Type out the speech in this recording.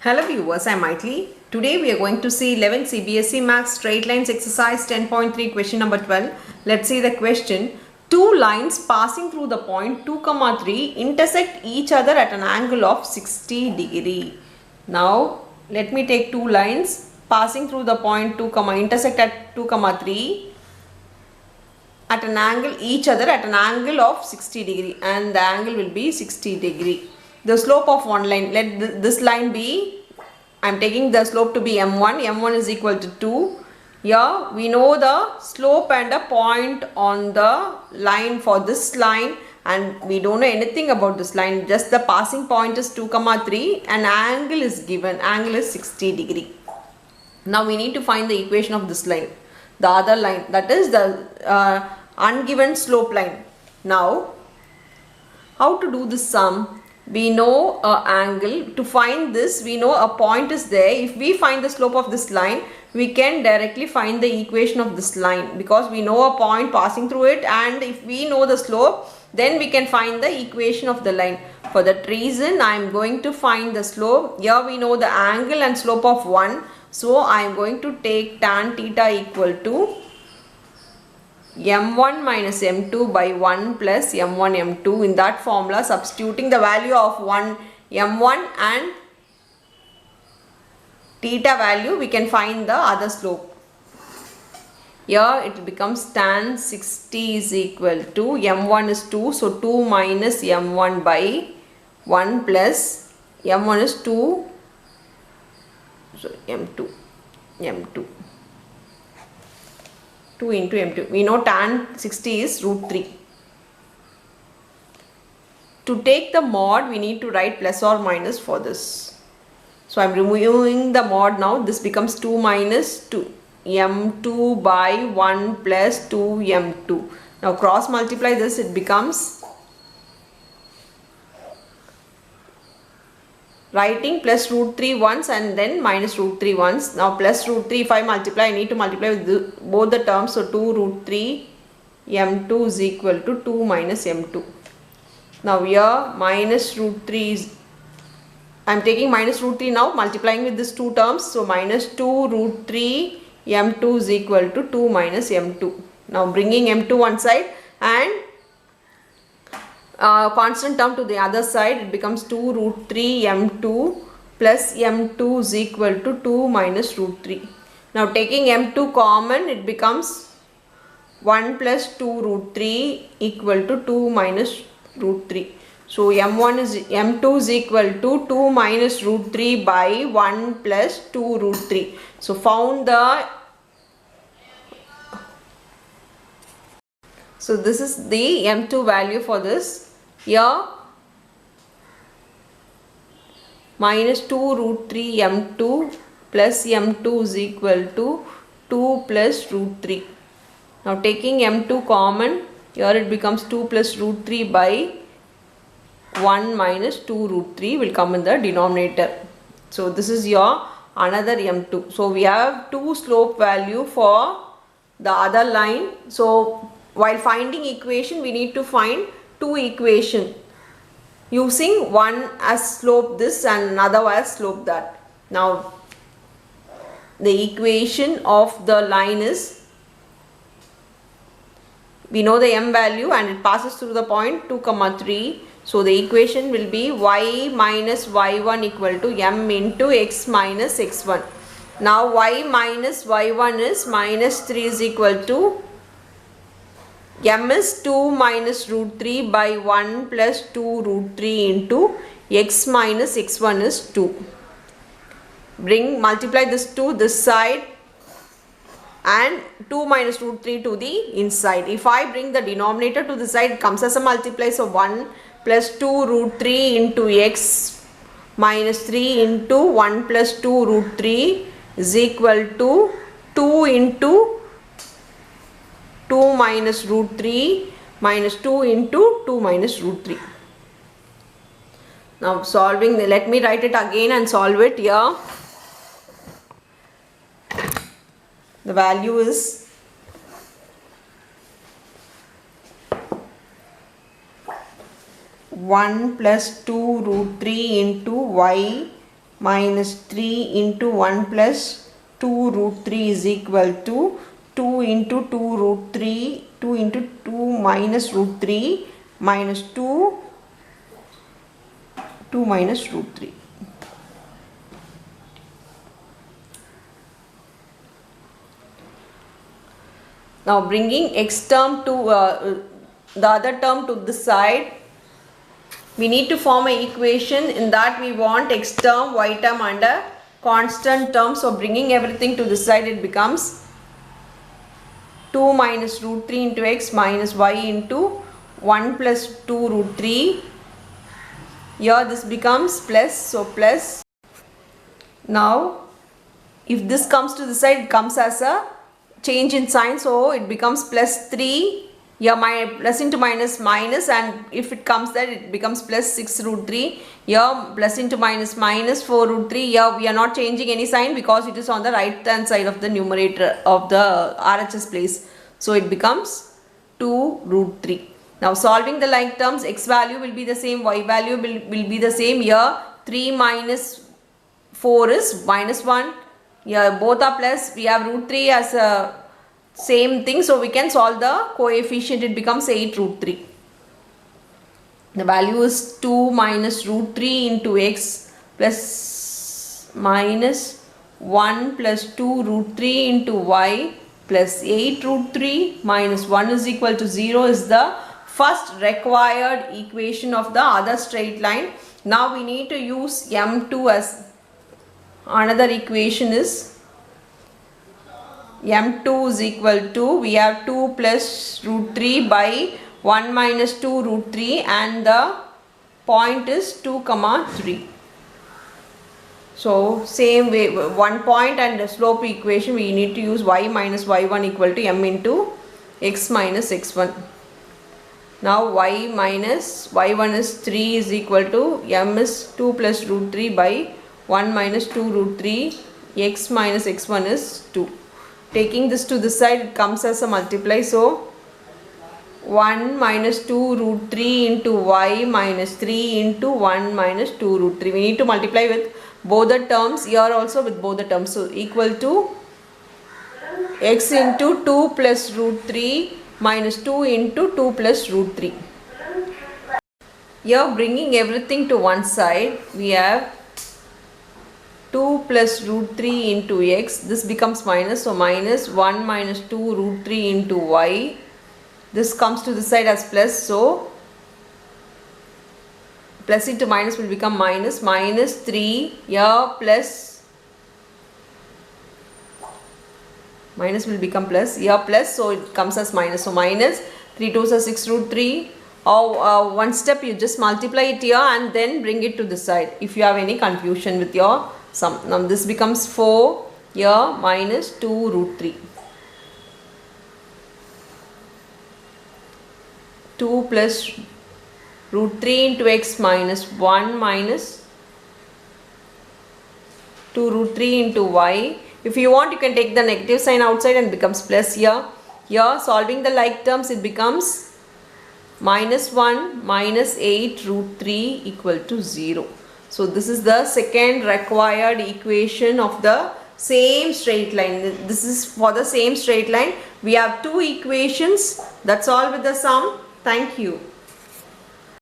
Hello viewers, I am Maithili. Today we are going to see 11th CBSE Maths Straight Lines Exercise 10.3 question number 12. Let's see the question. Two lines passing through the point 2, 3 intersect each other at an angle of 60 degree. Now let me take two lines passing through the point 2, intersect at 2, 3 at an angle each other at an angle of 60 degree, and the angle will be 60 degree. The slope of one line, let this line be, I am taking the slope to be m1. m1 is equal to 2. Here we know the slope and a point on the line for this line, and we don't know anything about this line, just the passing point is 2, 3 and angle is given, angle is 60 degree. Now we need to find the equation of this line, the other line, that is the ungiven slope line. Now how to do this sum? We know a angle. To find this, we know a point is there. If we find the slope of this line, we can directly find the equation of this line, because we know a point passing through it, and if we know the slope, then we can find the equation of the line. For that reason, I am going to find the slope. Here we know the angle and slope of 1. So I am going to take tan theta equal to m1 minus m2 by 1 plus m1 m2. In that formula, substituting the value of m1 and theta value, we can find the other slope. Here it becomes tan 60 is equal to m1 is 2, so 2 minus m1 by 1 plus m1 is 2, so m2 2 into m2. We know tan 60 is root 3. To take the mod, we need to write plus or minus for this. So I am removing the mod now. This becomes 2 minus 2 m2 by 1 plus 2 m2. Now cross multiply this, it becomes, writing plus root 3 once and then minus root 3 once. Now plus root 3, if I multiply, I need to multiply with both the terms. So 2 root 3 m2 is equal to 2 minus m2. Now here minus root 3 is, I am taking minus root 3 now, multiplying with these two terms. So minus 2 root 3 m2 is equal to 2 minus m2. Now bringing m2 one side and constant term to the other side, it becomes 2 root 3 m2 plus m2 is equal to 2 minus root 3. Now taking m2 common, it becomes 1 plus 2 root 3 equal to 2 minus root 3. So m2 is equal to 2 minus root 3 by 1 plus 2 root 3. So found the, so this is the m2 value for this. Here minus 2 root 3 m2 plus m2 is equal to 2 plus root 3. Now taking m2 common, here it becomes 2 plus root 3 by 1 minus 2 root 3 will come in the denominator. So this is your another m2. So we have two slope value for the other line. So while finding equation, we need to find two equation, using one as slope this and another as slope that. Now the equation of the line is, we know the m value and it passes through the point 2, 3. So the equation will be y minus y1 equal to m into x minus x1. Now y minus y1 is minus 3 is equal to m is 2 minus root 3 by 1 plus 2 root 3 into x minus x1 is 2. Multiply this to this side and 2 minus root 3 to the inside. If I bring the denominator to the side, it comes as a multiply. So 1 plus 2 root 3 into x minus 3 into 1 plus 2 root 3 is equal to 2 into 2 minus root 3 minus 2 into 2 minus root 3. Now solving, let me write it again and solve it here. The value is 1 plus 2 root 3 into y minus 3 into 1 plus 2 root 3 is equal to 2 into 2 root 3, 2 into 2 minus root 3 minus 2 minus root 3. Now bringing x term to the other term to this side, we need to form an equation. In that we want x term, y term and a constant term. So bringing everything to this side, it becomes 2 minus root 3 into x minus y into 1 plus 2 root 3. Here this becomes plus, so plus. Now if this comes to the side, it comes as a change in sign, so it becomes plus 3. Here my plus into minus minus, and if it comes there, it becomes plus 6 root 3. Here plus into minus minus 4 root 3. Here we are not changing any sign because it is on the right hand side of the numerator of the RHS place. So it becomes 2 root 3. Now solving the like terms, x value will be the same, y value will be the same. Here 3 minus 4 is minus 1. Here both are plus. We have root 3 as a same thing, so we can solve the coefficient. It becomes 8 root 3. The value is 2 minus root 3 into x plus minus 1 plus 2 root 3 into y plus 8 root 3 minus 1 is equal to 0 is the first required equation of the other straight line. Now we need to use M2 as another equation. Is M2 is equal to, we have 2 plus root 3 by 1 minus 2 root 3 and the point is 2 comma 3. So same way, one point and the slope equation, we need to use y minus y1 equal to m into x minus x1. Now y minus y1 is 3 is equal to m is 2 plus root 3 by 1 minus 2 root 3, x minus x1 is 2. Taking this to this side, it comes as a multiply. So 1 minus 2 root 3 into y minus 3 into 1 minus 2 root 3. We need to multiply with both the terms, here also with both the terms. So equal to x into 2 plus root 3 minus 2 into 2 plus root 3. Here bringing everything to one side, we have 2 plus root 3 into x. This becomes minus, so minus 1 minus 2 root 3 into y. This comes to this side as plus, so plus into minus will become minus, minus 3, here plus, minus will become plus, here plus, so it comes as minus, so minus 3 2s are 6 root 3, or one step you just multiply it here and then bring it to this side if you have any confusion with your sum. Now this becomes 4, here minus 2 root 3. 2 plus root 3 into x minus 1 minus 2 root 3 into y. If you want, you can take the negative sign outside and becomes plus here. Here solving the like terms, it becomes minus 1 minus 8 root 3 equal to 0. So this is the second required equation of the same straight line. This is for the same straight line. We have two equations. That's all with the sum. Thank you.